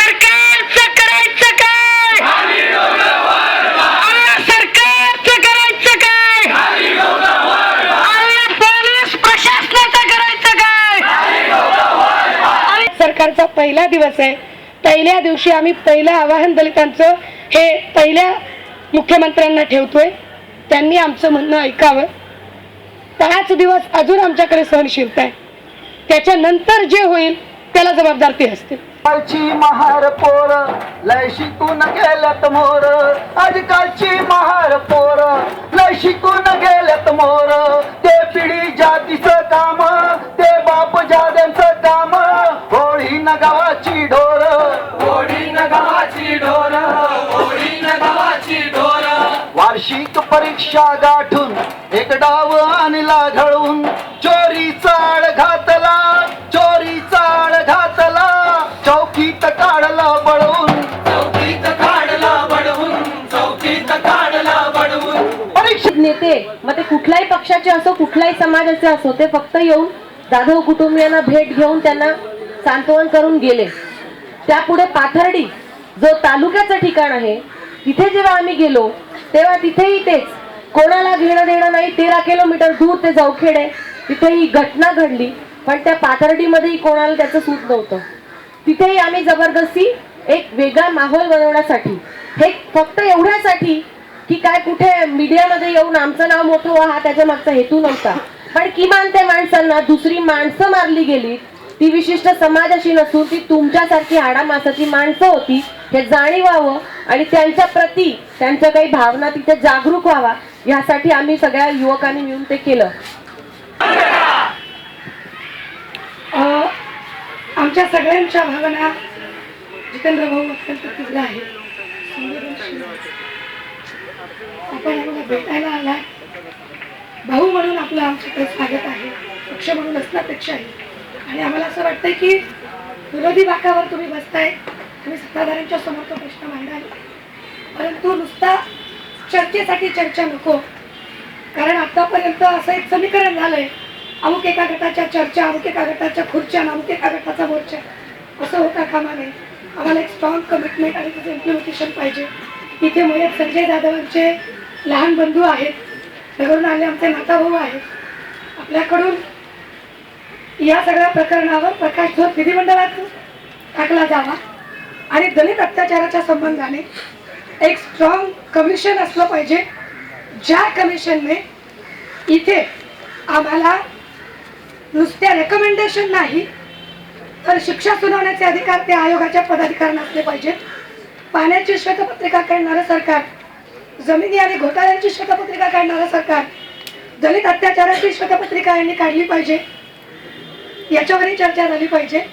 सरकारचं करायचं काय? अरे सरकारचं करायचं काय? अरे पोलीस प्रशासनाचं करायचं काय? सरकारचा पहिला दिवस आहे. पहिल्या दिवशी आम्ही पहिलं आवाहन दलितांचं हे पहिल्या मुख्यमंत्र्यांना ठेवतोय. त्यांनी आमचं म्हणणं ऐकावं. 5 दिवस अजून आमच्याकडे सहनशीलता आहे. त्याच्यानंतर जे होईल त्याला जबाबदार ते असतील. आजकालची महार पोर लय शिकून गेल्यात मोर. आजकालची महार पोर लय शिकून गेल्यात मोर. ते पिढी जातीचं काम, ते बाप जाद्यांचं काम. होळी न गावाची ढोर, होळी न गावाची ढोर, होळी न गावाची ढोर. वार्षिक परीक्षा गाठून एक डाव आणला घडून. चोरीचा आळ घातला, चोरीचा आळ घातला. चौकीत काढला बळवून, चौकीत काढला बळवून, चौकीत काढला बळवून. परीक्षा नेते मग ते कुठल्याही पक्षाचे असो, कुठल्याही समाजाचे असो, ते फक्त येऊन जाधव कुटुंबियांना भेट घेऊन त्यांना सांत्वन करून गेले. त्यापुढे पाथर्डी जो तालुक्याचं ठिकाण आहे, तिथे जेव्हा आम्ही गेलो तेव्हा तिथेही तेच, कोणाला घेणं देणं नाही. 13 किलोमीटर दूर ते जावखेड आहे, तिथे ही घटना घडली. पण त्या पाथर्डीमध्येही कोणाला त्याचं सूट नव्हतं. तिथेही आम्ही जबरदस्ती एक वेगळा माहोल बनवण्यासाठी, हे फक्त एवढ्यासाठी की काय कुठे मीडियामध्ये येऊन आमचं नाव मोठं व्हा, हा त्याच्या मागचा हेतू नव्हता. पण किमान त्या माणसांना दुसरी माणसं मारली गेली, ती विशिष्ट समाजाशी नसून ती तुमच्यासारखी हाडामासाची माणसं होती, हे जाणीवावं आणि त्यांच्या प्रती त्यांच्या काही भावना तिथे जागरूक व्हावा, यासाठी आम्ही सगळ्या युवकांनी मिळून ते केलं. आमच्या सगळ्यांच्या भावना जितेंद्र भाऊ अत्यंत तीव्र आहे. आपण आम्हाला भेटायला आला, भाऊ म्हणून आपलं आमच्याकडे स्वागत आहे, पक्ष म्हणून असण्यापेक्षाही. आणि आम्हाला असं वाटतंय की विरोधी बाकावर तुम्ही बसताय, तुम्ही सत्ताधाऱ्यांच्या समोर तो प्रश्न मांडाल, परंतु नुसता चर्चेसाठी चर्चा नको. कारण आतापर्यंत असं एक समीकरण झालंय, अमुक एका गटाच्या चर्चा, अमुक एका गटाच्या खुर्च्या, अमुक एका गटाचा मोर्चा, असं होता कामा नये. आम्हाला एक स्ट्रॉंग कमिटमेंट आणि त्याचं इम्प्लिमेंटेशन पाहिजे. इथे मयत संजय जाधवांचे लहान बंधू आहेत, नगरून आले आमचे नाता भाऊ आहेत. आपल्याकडून या सगळ्या प्रकरणावर प्रकाशझोत विधिमंडळात टाकला जावा आणि दलित अत्याचाराच्या संबंधाने एक स्ट्रॉंग कमिशन असलं पाहिजे, ज्या कमिशनने इथे आम्हाला नुसत्या रेकमेंडेशन नाही तर शिक्षा सुनावण्याचे अधिकार त्या आयोगाच्या पदाधिकाऱ्यांना असले पाहिजेत. पाण्याची श्वेतपत्रिका काढणारं सरकार, जमिनी आणि घोटाळ्यांची श्वेतपत्रिका काढणारं सरकार, दलित अत्याचाराची श्वेतपत्रिका यांनी काढली पाहिजे, याच्यावरही चर्चा झाली पाहिजे.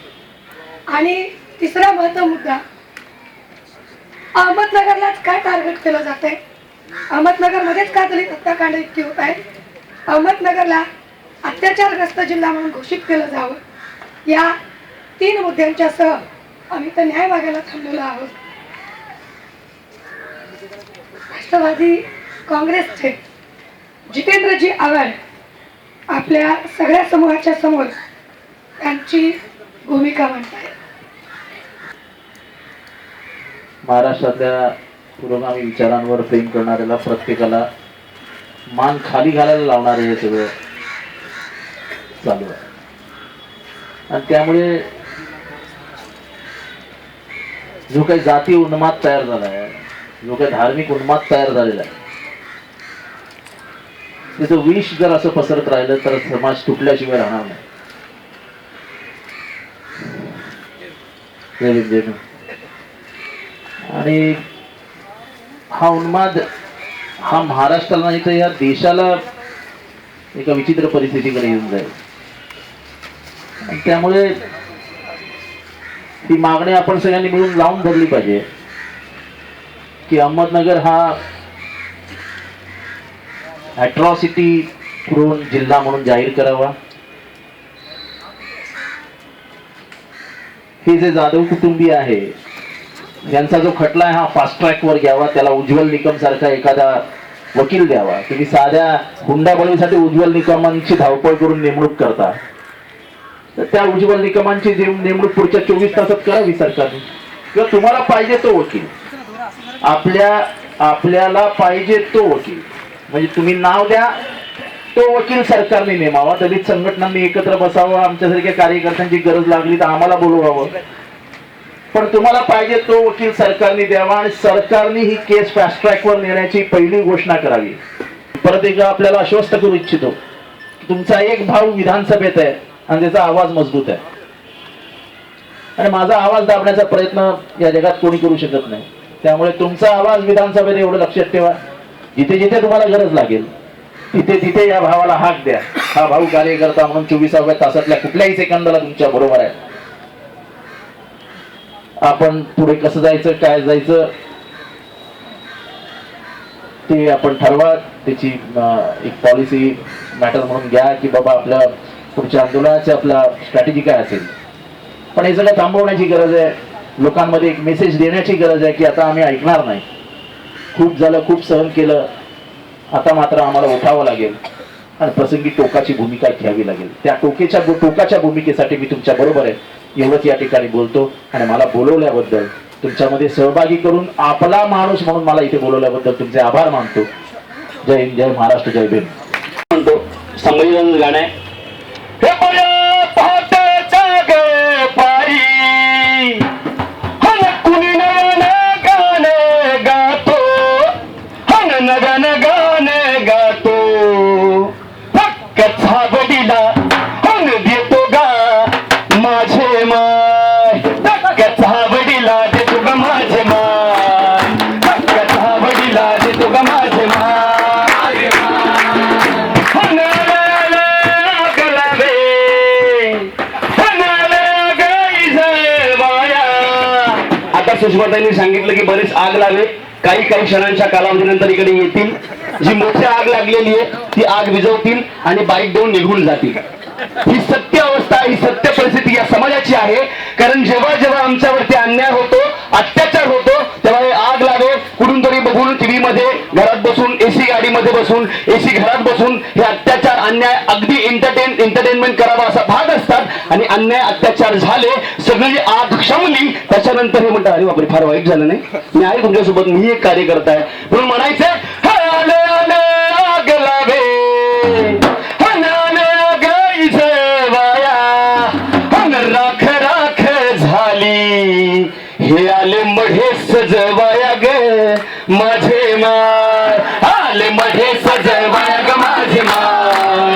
आणि तिसरा महत्त्वाचा मुद्दा, अहमदनगरलाच काय टार्गेट केलं जात आहे, अहमदनगरमध्येच का दलित हत्याकांड इतकी होत आहे, अहमदनगरला अत्याचारग्रस्त जिल्हा म्हणून घोषित केलं जावं, या 3 मुद्द्यांच्या सह आम्ही तर न्याय मागायला थांबलेलो आहोत. राष्ट्रवादी काँग्रेसचे जितेंद्रजी आव्हाड आपल्या सगळ्या समूहाच्या समोर त्यांची भूमिका मांडतायत. महाराष्ट्रातल्या पुरोगामी विचारांवर प्रेम करणाऱ्याला प्रत्येकाला मान खाली घालायला लावणारे हे सगळं चालू आहे. आणि त्यामुळे जो काही जाती उन्माद तयार झाला आहे, जो काही धार्मिक उन्माद तयार झालेला आहे, त्याचं विष जर असं पसरत राहिलं तर समाज तुटल्याशिवाय राहणार नाही. आणि हा उन्माद हा महाराष्ट्राला नाही तर या देशाला एका विचित्र परिस्थितीकडे येऊन जाईल. आणि त्यामुळे ही मागणी आपण सगळ्यांनी मिळून लावून धरली पाहिजे की अहमदनगर हा अॅट्रॉसिटी प्रोन जिल्हा म्हणून जाहीर करावा. हे जे जाधव कुटुंबीय आहे यांचा जो खटला आहे हा फास्ट ट्रॅक वर घ्यावा, त्याला उज्ज्वल निकम सारखा एखादा वकील द्यावा. तुम्ही साध्या हुंडाबळीसाठी उज्ज्वल निकमांची धावपळ करून नेमणूक करता, तर त्या उज्ज्वल निकमांची नेमणूक पुढच्या 24 तासात करावी सरकारने. किंवा तुम्हाला पाहिजे तो वकील, आपल्याला पाहिजे तो वकील, म्हणजे तुम्ही नाव द्या, तो वकील सरकारने नेमावा. दलित संघटनांनी एकत्र बसावं, आमच्यासारख्या कार्यकर्त्यांची गरज लागली तर आम्हाला बोलवावं, पण तुम्हाला पाहिजे तो वकील सरकारने द्यावा आणि सरकारने ही केस फास्ट ट्रॅकवर नेण्याची पहिली घोषणा करावी. परत एकदा आपल्याला आश्वस्त करू इच्छितो, तुमचा एक भाऊ विधानसभेत आहे आणि त्याचा आवाज मजबूत आहे आणि माझा आवाज दाबण्याचा प्रयत्न या जगात कोणी करू शकत नाही. त्यामुळे तुमचा आवाज विधानसभेत एवढं लक्षात ठेवा, जिथे जिथे तुम्हाला गरज लागेल तिथे तिथे या भावाला हाक द्या. हा भाऊ कार्यकर्ता म्हणून 24व्या तासातल्या कुठल्याही सेकंदाला तुमच्या बरोबर आहे. आपण पुढे कसं जायचं, काय जायचं ते आपण ठरवा. त्याची एक पॉलिसी मॅटर म्हणून घ्या की बाबा आपल्या पुढच्या आंदोलनाची आपला स्ट्रॅटेजी काय असेल. पण हे सगळं थांबवण्याची गरज आहे, लोकांमध्ये एक मेसेज देण्याची गरज आहे की आता आम्ही ऐकणार नाही, खूप झालं, खूप सहन केलं, आता मात्र आम्हाला उठावं लागेल आणि प्रसंगी टोकाची भूमिका घ्यावी लागेल. त्या टोकाच्या भूमिकेसाठी मी तुमच्या बरोबर आहे एवढंच या ठिकाणी बोलतो. आणि मला बोलवल्याबद्दल, तुमच्यामध्ये सहभागी करून आपला माणूस म्हणून मला इथे बोलवल्याबद्दल तुमचे आभार मानतो. जय हिंद, जय महाराष्ट्र, जय भीम. म्हणतो संमेलन गाणं आहे. हे बया पहाटेच्या गे पायी हन कुणी नयन गाणे गातो, हन नगन गाणे गातो, फक्त छाबडीला हन देतो गा माझे माय, फक्त छाबडीला देतो गा माझे माय, फक्त छाबडीला देतो गा माझे माय. सुषमाताईंनी सांगितलं की बरेच आग लागले, काही क्षणांच्या कालावधीनंतर इकडे येतील, जी मोठी आग लागलेली आहे ती आग विझवतील आणि बाईक देऊन निघून जातील. ही सत्य अवस्था, ही सत्य परिस्थिती या समाजाची आहे. कारण जेव्हा जेव्हा आमच्यावरती अन्याय होतो, अत्याचार होतो, तेव्हा हे आग लावे कुठून तरी बघून टीव्ही मध्ये घरात बसून, एसी गाडीमध्ये बसून, एसी घरात बसून हे अत्याचार, अन्याय अगदी एंटरटेनमेंट करावा असा भाग असतात. आणि अन्याय अत्याचार झाले, सगळी आग शमली, त्याच्यानंतर हे म्हणतात अरे बापरे फार वाईट झालं नाही, मी आहे तुमच्यासोबत, मी एक कार्यकर्ता आहे म्हणून म्हणायचं आले आले आग लावे, राख राख झाली, हे आले मढे सजवाया ग माझे माय, आले मढे सजवाया ग माझे माय,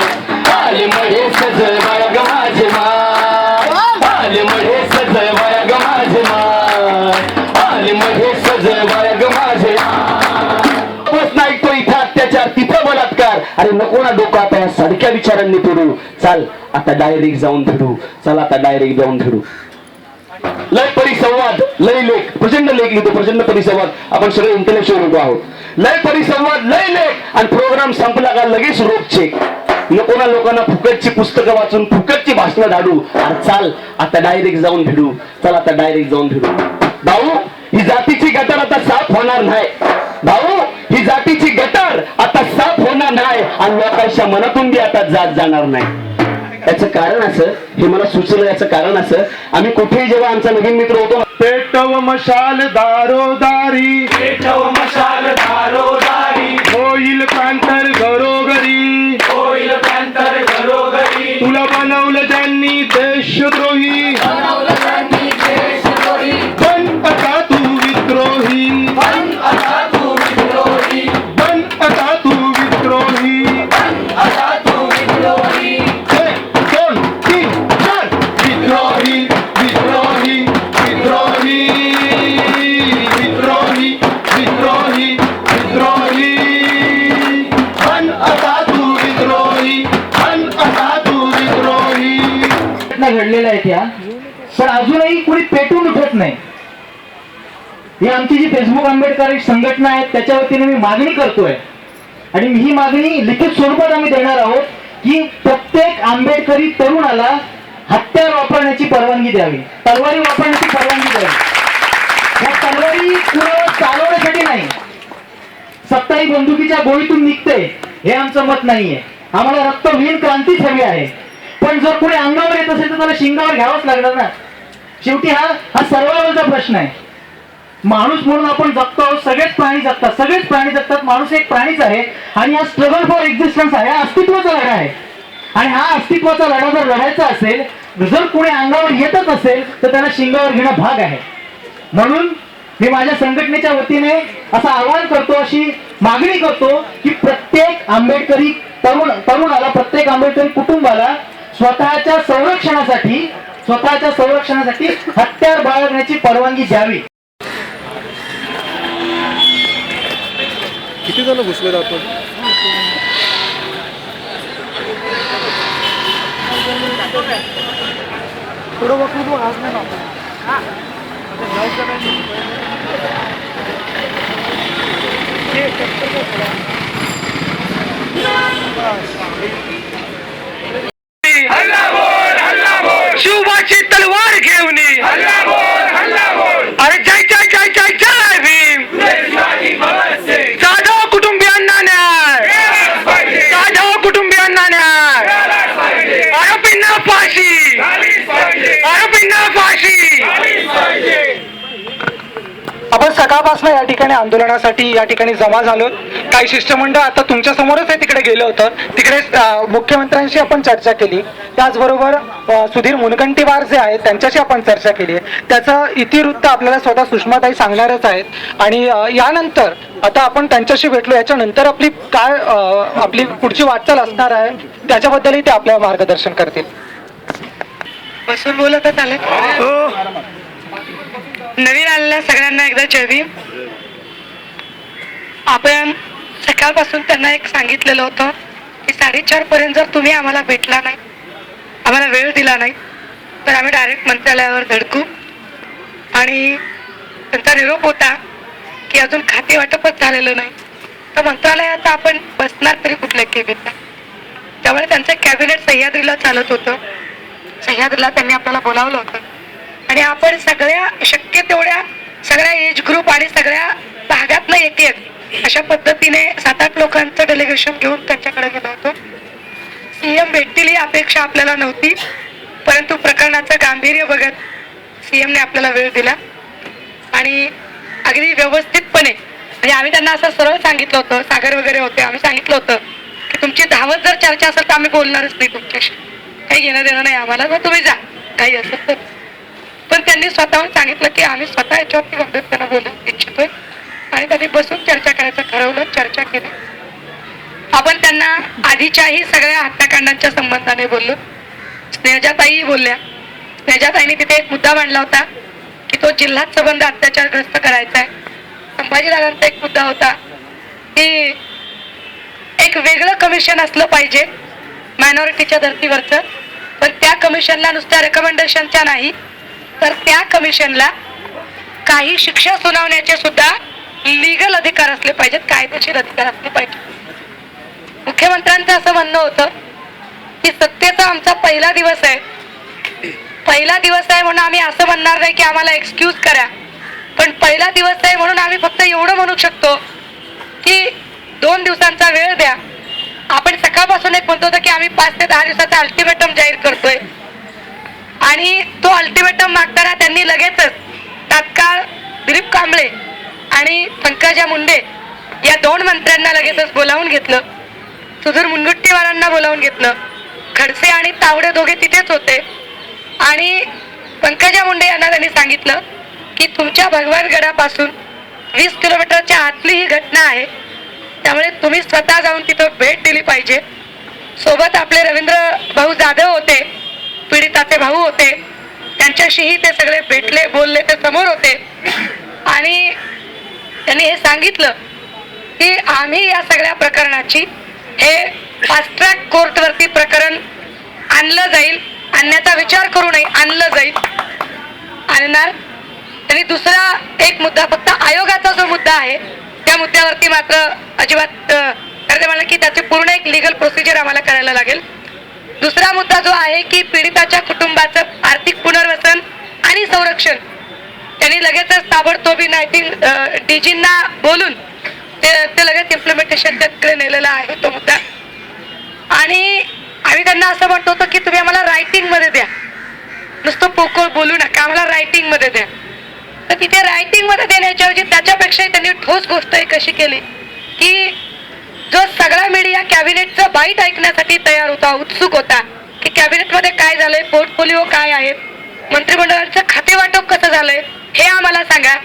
आले मढे सजवाया ग माझे माय, आले मढे सजवाया ग माझे माय, आले मढे सजवाया ग माझे माय. नाही तो इथं अत्याचार, तिथं बलात्कार, अरे नको ना डोकं आता या सडक्या विचारांनी फिरू, चाल आता डायरेक्ट जाऊन फिरू, चल आता डायरेक्ट जाऊन फिरू. लय परिसंवाद, लय लेख, प्रचंड लेख लिहितो, प्रचंड परिसंवाद, आपण सगळे इंटेलेक्च्युअल लोक आहोत. लय परिसंवाद, लय लेख, आणि प्रोग्राम संपला का लगेच रोप चेक. नको ना लोकांना फुकटची पुस्तकं वाचून फुकटची भाषणं धाडू, अरे चाल आता डायरेक्ट जाऊन भिडू, चल आता डायरेक्ट जाऊन भिडू. भाऊ ही जातीची गटार आता साफ होणार नाही, भाऊ ही जातीची गटार आता साफ होणार नाही आणि लोकांच्या मनातून बी आता जात जाणार नाही. याचं कारण असं, हे मला सुचलं, याचं कारण असं, आम्ही कुठेही जेव्हा आमचा नवीन मित्र होतो, पेटव मशाल दारोदारी, पेटव मशाल दारोदारी, होईल पॅन्थर घरोघरी, होईल पॅन्थर घरोघरी, तुला बनवलं ज्यांनी देशद्रोही, बन आता तू विद्रोही, बन आता तू विद्रोही, बन आता तू विद्रोही. बन आता तू विद्रोही. 1, 2, 3, 4 विद्रोही, विद्रोही, विद्रोही, विद्रोही, विद्रोही, विद्रोही. बन आता तू विद्रोही, बन आता तू विद्रोही. घटना घडलेल्या आहेत या, पण अजूनही कुणी पेटून उठत नाही. ही आमची जी फेसबुक आंबेडकर संघटना आहे त्याच्या वतीने मी मागणी करतोय आणि ही मागणी लिखित स्वरूपात आम्ही देणार आहोत की प्रत्येक आंबेडकरी तरुणाला हत्यार वापरण्याची परवानगी द्यावी, तलवारी वापरण्याची परवानगी द्यावी. या तलवारी कुणावर चालवण्यासाठी नाही, सत्ताही बंदुकीच्या गोळीतून निघते हे आमचं मत नाहीये. आम्हाला रक्तहीन क्रांतीच हवी आहे. पण जर कोणी अंगावर येत असेल तर त्याला शिंगावर घ्यावंच लागणार ना. शेवटी हा सर्वांचा प्रश्न आहे. माणूस म्हणून आपण जगतो आहोत, सगळेच प्राणी जगतात, सगळेच प्राणी जगतात, माणूस एक प्राणीच आहे आणि हा स्ट्रगल फॉर एक्झिस्टन्स आहे, हा अस्तित्वाचा लढा आहे. आणि हा अस्तित्वाचा लढा जर लढायचा असेल, जर कोणी अंगावर येतच असेल तर त्याला शिंगावर घेणं भाग आहे. म्हणून मी माझ्या संघटनेच्या वतीने असं आवाहन करतो, अशी मागणी करतो की प्रत्येक आंबेडकरी तरुणाला, प्रत्येक आंबेडकरी कुटुंबाला स्वतःच्या संरक्षणासाठी हत्यार बाळगण्याची परवानगी द्यावी. किती जण घुसले जातो? शिवबाची तलवार घेऊन अरे जय जय जय जय जय भीम. जाधव कुटुंबियांना न्याय, जाधव कुटुंबियांना न्याय, आरोपींना फाशी, आरोपींना फाशी. आपण सकाळपासून या ठिकाणी आंदोलनासाठी या ठिकाणी जमा झालो. काही शिष्टमंडळ आता तुमच्या समोरच आहे, तिकडे गेलं होतं. तिकडे मुख्यमंत्र्यांशी आपण चर्चा केली, त्याचबरोबर सुधीर मुनगंटीवार जे आहेत त्यांच्याशी आपण चर्चा केली आहे. त्याचं इतिवृत्त आपल्याला स्वतः सुषमाताई सांगणारच आहेत. आणि यानंतर आता आपण त्यांच्याशी भेटलो, याच्यानंतर आपली काय आपली पुढची वाटचाल असणार आहे त्याच्याबद्दलही ते आपल्याला मार्गदर्शन करतील. बसून बोलत आले. नवीन आलेल्या सगळ्यांना एकदा जय भीम. आपण सकाळपासून त्यांना एक सांगितलेलं होतं की 4:30 पर्यंत जर तुम्ही आम्हाला भेटला नाही, आम्हाला वेळ दिला नाही, तर आम्ही डायरेक्ट मंत्रालयावर धडकू. आणि त्यांचा निरोप होता की अजून खाते वाटपच झालेलं नाही, तर मंत्रालयात आपण बसणार तरी कुठल्या केबिनला. त्यामुळे त्यांचं कॅबिनेट सह्याद्रीला चालत होतं. सह्याद्रीला त्यांनी आपल्याला बोलावलं होतं आणि आपण सगळ्या शक्य तेवढ्या सगळ्या एज ग्रुप आणि सगळ्या भागातनं एक अशा पद्धतीने 7-8 लोकांचं डेलिगेशन घेऊन त्यांच्याकडे गेलो होतो. सीएम भेटतील ही अपेक्षा आपल्याला नव्हती, परंतु प्रकरणाचं गांभीर्य बघत सीएमने आपल्याला वेळ दिला आणि अगदी व्यवस्थितपणे, म्हणजे आम्ही त्यांना असं सरळ सांगितलं होतं, सागर वगैरे होते, आम्ही सांगितलं होतं की तुमची धावत जर चर्चा असेल तर आम्ही बोलणारच नाही तुमच्याशी, काही घेणं देणं नाही आम्हाला, मग तुम्ही जा काही असेल तर. पण त्यांनी स्वतःहून सांगितलं की आम्ही स्वतः याच्यावरती गंभीरपणे बोलू इच्छितोय आणि त्यांनी बसून चर्चा करायचं ठरवलं. चर्चा केली. आपण त्यांना आधीच्याही सगळ्या हत्याकांडांच्या संबंधाने बोललो. स्नेहजाताई बोलल्या. स्नेहजाताईंनी तिथे एक मुद्दा मांडला होता की तो जिल्हात संबंध अत्याचारग्रस्त करायचा आहे. संभाजीदादांचा एक मुद्दा होता की एक वेगळं कमिशन असलं पाहिजे मायनॉरिटीच्या धर्तीवरचं, पण त्या कमिशनला नुसत्या रेकमेंडेशनच्या नाही, तर त्या कमिशनला काही शिक्षा सुनावण्याचे सुद्धा लीगल अधिकार असले पाहिजेत, कायदेशीर अधिकार असले पाहिजे. मुख्यमंत्र्यांचं असं म्हणणं होतं की सत्तेचा आमचा पहिला दिवस आहे, पहिला दिवस आहे म्हणून आम्ही असं म्हणणार नाही की आम्हाला एक्सक्यूज करा, पण पहिला दिवस आहे म्हणून आम्ही फक्त एवढं म्हणू शकतो की 2 दिवसांचा वेळ द्या. आपण सकाळपासून एक म्हणतो की आम्ही 5 ते 10 दिवसाचा अल्टिमेटम जाहीर करतोय आणि तो अल्टिमेटम मागताना त्यांनी लगेचच तात्काळ दिलीप कांबळे आणि पंकजा मुंडे या 2 मंत्र्यांना लगेचच बोलावून घेतलं. सुधीर मुनगंटीवारांना बोलावून घेतलं. खडसे आणि तावडे दोघे तिथेच होते आणि पंकजा मुंडे यांना त्यांनी सांगितलं की तुमच्या भगवानगडापासून 20 किलोमीटरच्या आतली ही घटना आहे, त्यामुळे तुम्ही स्वतः जाऊन तिथं भेट दिली पाहिजे. सोबत आपले रवींद्र भाऊ जाधव होते, पीडिताचे भाऊ होते, त्यांच्याशीही ते सगळे भेटले, बोलले, ते समोर होते आणि त्यांनी हे सांगितलं की आम्ही या सगळ्या प्रकरणाची हे फास्ट ट्रॅक कोर्टवरती प्रकरण आणलं जाईल, आणण्याचा विचार करू नये, आणलं जाईल, आणणार. त्यांनी दुसरा एक मुद्दा, फक्त आयोगाचा जो मुद्दा आहे त्या मुद्द्यावरती मात्र अजिबात ते म्हणाले की त्याची पूर्ण एक लीगल प्रोसिजर आम्हाला करायला लागेल. दुसरा मुद्दा जो आहे की पीडिताच्या कुटुंबाचं आर्थिक पुनर्वसन आणि संरक्षण, त्यांनी लगेचच ताबडतोबीने आय थिंक डीजींना बोलून ते लगेच इम्प्लिमेंटेशनकडे नेलेला आहे तो मुद्दा. आणि आम्ही त्यांना असं म्हणतो होतो की तुम्ही आम्हाला रायटिंग मध्ये द्या, नुसतं पोकळ बोलू नका, आम्हाला रायटिंग मध्ये द्या. तर तिथे रायटिंग मध्ये देण्याच्या ऐवजी त्याच्यापेक्षाही त्यांनी ठोस गोष्ट एक अशी केली की जो सगळा मीडिया कॅबिनेटचं बाईट ऐकण्यासाठी तयार होता, उत्सुक होता की कॅबिनेटमध्ये काय झालंय, पोर्टफोलिओ काय आहेत, मंत्रिमंडळाचं खातेवाटप कसं झालंय हे आम्हाला सांगा.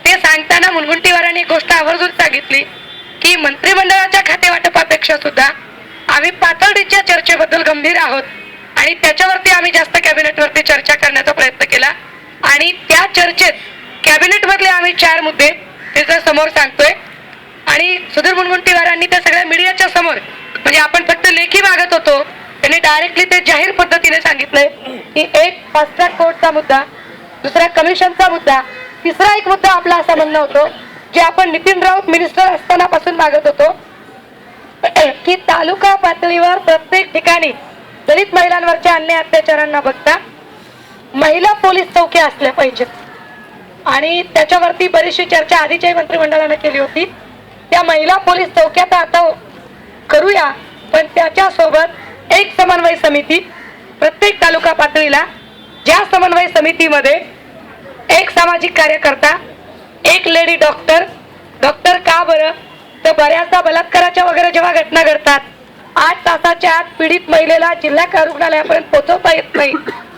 ते सांगताना मुनगंटीवारांनी गोष्ट आवर्जून सांगितली की मंत्रिमंडळाच्या खातेवाटपापेक्षा सुद्धा आम्ही पातळीच्या चर्चेबद्दल गंभीर आहोत आणि त्याच्यावरती आम्ही जास्त कॅबिनेटवरती चर्चा करण्याचा प्रयत्न केला आणि त्या चर्चेत कॅबिनेटमधले आम्ही 4 मुद्दे त्याच्या समोर सांगतोय आणि सुधीर मुनगंटीवारांनी त्या सगळ्या मीडियाच्या समोर, म्हणजे आपण फक्त लेखी मागत होतो, त्यांनी डायरेक्टली ते जाहीर पद्धतीने सांगितलंय की एक फास्ट ट्रॅक कोर्टचा मुद्दा, दुसरा कमिशनचा मुद्दा, तिसरा एक मुद्दा आपला असा म्हणणं होतो जे आपण नितीन राऊत मिनिस्टर असताना पासून मागत होतो की तालुका पातळीवर प्रत्येक ठिकाणी दलित महिलांवरच्या अन्याय अत्याचारांना बघता महिला पोलीस चौक्या असल्या पाहिजेत आणि त्याच्यावरती बरीचशी चर्चा आधीच्याही मंत्रिमंडळाने केली होती. त्या महिला पोलीस चौक्या तर आता करूया, पण त्याच्यासोबत एक समन्वय समिती प्रत्येक तालुका पातळीला, ज्या समन्वय समितीमध्ये एक सामाजिक कार्यकर्ता, एक लेडी डॉक्टर. का बरं, तर बऱ्याचदा बलात्काराच्या वगैरे जेव्हा घटना घडतात 8 तासाच्या आत पीडित महिलेला जिल्हा रुग्णालयापर्यंत पोहोचवता येत नाही,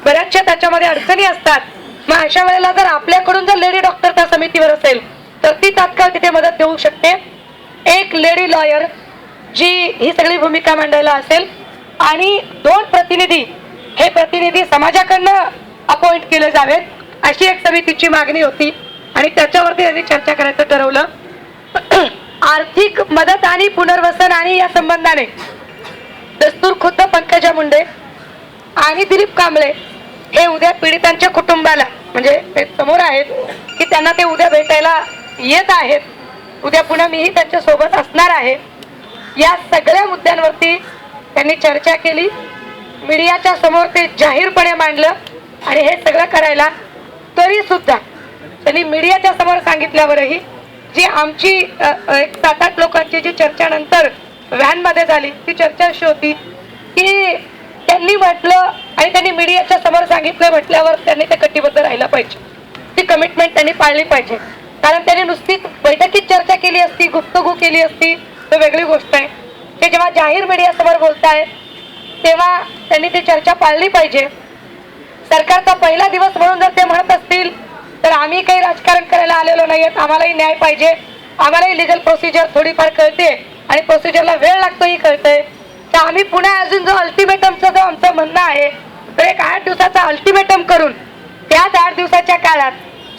बऱ्याचशा त्याच्यामध्ये अडचणी असतात. मग अशा वेळेला जर आपल्याकडून जर लेडी डॉक्टर त्या समितीवर असेल तर ती तात्काळ तिथे मदत देऊ शकते. एक लेडी लॉयर जी ही सगळी भूमिका मांडायला असेल आणि 2 प्रतिनिधी, हे प्रतिनिधी समाजाकडनं अपॉइंट केले जावेत, अशी एक समितीची मागणी होती आणि त्याच्यावरती त्यांनी चर्चा करायचं ठरवलं. आर्थिक मदत आणि पुनर्वसन आणि या संबंधाने दस्तूर खुद्द पंकजा मुंडे आणि दिलीप कांबळे हे उद्या पीडितांच्या कुटुंबाला, म्हणजे ते समोर आहेत की त्यांना ते उद्या भेटायला येत आहेत. उद्या पुन्हा मीही त्यांच्या सोबत असणार आहे. या सगळ्या मुद्द्यांवरती त्यांनी चर्चा केली, मीडियाच्या समोर ते जाहीरपणे मांडलं आणि हे सगळं करायला तरी सुद्धा त्यांनी मीडियाच्या समोर सांगितल्यावरही जी आमची एक 7-8 लोकांची जी चर्चा नंतर व्हॅनमध्ये झाली ती चर्चा अशी होती की त्यांनी म्हटलं आणि त्यांनी मीडियाच्या समोर सांगितलं म्हटल्यावर त्यांनी ते कटिबद्ध राहायला पाहिजे, ती कमिटमेंट त्यांनी पाळली पाहिजे. कारण त्यांनी नुसतीच बैठकीत चर्चा केली असती, गुप्तगू केली असती तर वेगळी गोष्ट आहे. ते जेव्हा जाहीर मीडिया समोर बोलतायत तेव्हा त्यांनी ती चर्चा पाळली पाहिजे. सरकारचा पहिला दिवस म्हणून जर ते म्हणत असतील तर आम्ही काही राजकारण करायला आलेलो नाहीयेत, आम्हालाही न्याय पाहिजे, आम्हालाही लिगल प्रोसिजर थोडीफार कळते आणि प्रोसिजरला वेळ लागतोही कळतंय, तर आम्ही पुन्हा अजून जो अल्टिमेटमचं जो आमचं म्हणणं आहे तर एक 8 दिवसाचा अल्टिमेटम करून त्याच 8 दिवसाच्या काळात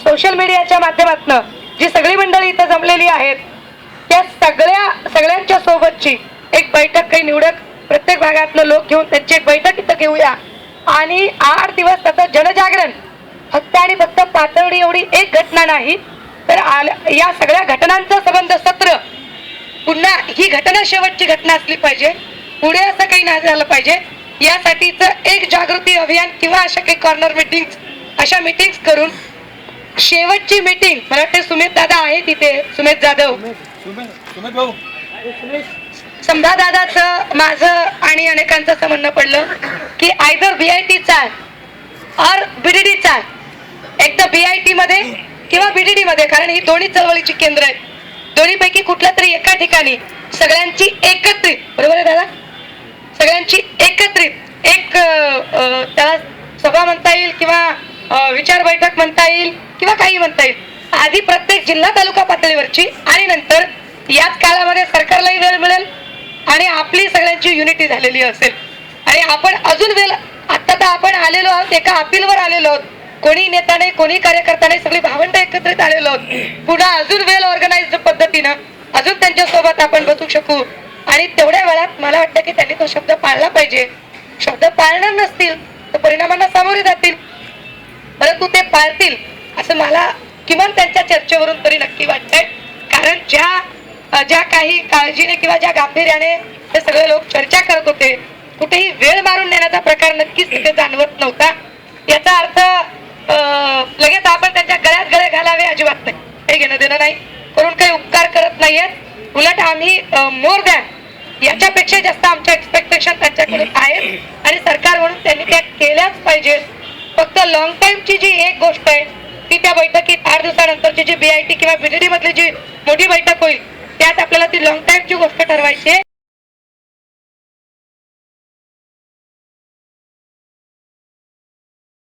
सोशल मीडियाच्या माध्यमातून जी सगळी मंडळी इथं जमलेली आहेत त्या सगळ्यांच्या सोबतची एक बैठक, काही निवडक प्रत्येक भागातलं लोक घेऊन त्यांची एक बैठक इथं घेऊया आणि 8 दिवस त्याचं जनजागरण फक्त आणि फक्त पातळी एवढी एक घटना नाही तर या सगळ्या घटनांचं संबंध सत्र, पुन्हा ही घटना शेवटची घटना असली पाहिजे, पुढे असं काही नाही झालं पाहिजे, यासाठीचं एक जागृती अभियान किंवा अशा काही कॉर्नर मीटिंग्स, अशा मीटिंग्स करून शेवटची मीटिंग, मला वाटते सुमित दादा आहे तिथे, सुमित जाधव, संभा दादाचं माझं आणि अनेकांचं असं म्हणणं पडलं की आयदर BIT चाल और BDD चाल, एक तर BIT मध्ये किंवा BDD मध्ये, कारण ही दोन्ही चळवळीची केंद्र आहेत, दोन्हीपैकी कुठल्या तरी एका ठिकाणी सगळ्यांची एकत्रित, बरोबर आहे दादा, सगळ्यांची एकत्रित एक त्याला सभा म्हणता येईल किंवा विचार बैठक म्हणता येईल किंवा काही म्हणता येईल, आधी प्रत्येक जिल्हा तालुका पातळीवरची आणि नंतर याच काळामध्ये सरकारलाही वेळ मिळेल आणि आपली सगळ्यांची युनिटी झालेली असेल आणि आपण अजून वेळ, आता तर आपण आलेलो आहोत एका अपीलवर आलेलो आहोत, कोणी नेता नाही, कोणी कार्यकर्ता नाही, सगळी भावंड एकत्रित आलेलो आहोत, पुन्हा अजून वेल ऑर्गनाइज्ड पद्धतीनं अजून त्यांच्या सोबत आपण बसू शकू आणि तेवढ्या वेळात मला वाटतं की त्यांनी तो शब्द पाळला पाहिजे. शब्द पाळणार नसतील तर परिणामांना सामोरे जातील, परंतु ते पाळतील असं मला किमान त्यांच्या चर्चेवरून तरी नक्की वाटतंय. कारण ज्या काही काळजीने किंवा ज्या गांभीर्याने हे सगळे लोक चर्चा करत होते, कुठेही वेळ मारून नेण्याचा प्रकार नक्कीच तिथे जाणवत नव्हता. याचा अर्थ लगेच आपण त्यांच्या गळ्यात गळे घालावे अजिबात नाही, काही घेणं देणं नाही, करून काही उपकार करत नाहीयेत. उलट आम्ही मोर दॅन याच्यापेक्षा जास्त आमच्या एक्सपेक्टेशन त्यांच्याकडे आहेत आणि सरकार म्हणून त्यांनी त्या केल्याच पाहिजेत. फक्त लॉंग टाइमची जी एक गोष्ट आहे की त्या बैठकीत 8 दिवसानंतरची जी BIT किंवा BTD मधली जी मोठी बैठक होईल त्यात आपल्याला ती लॉंग टाइमची गोष्ट ठरवायची आहे.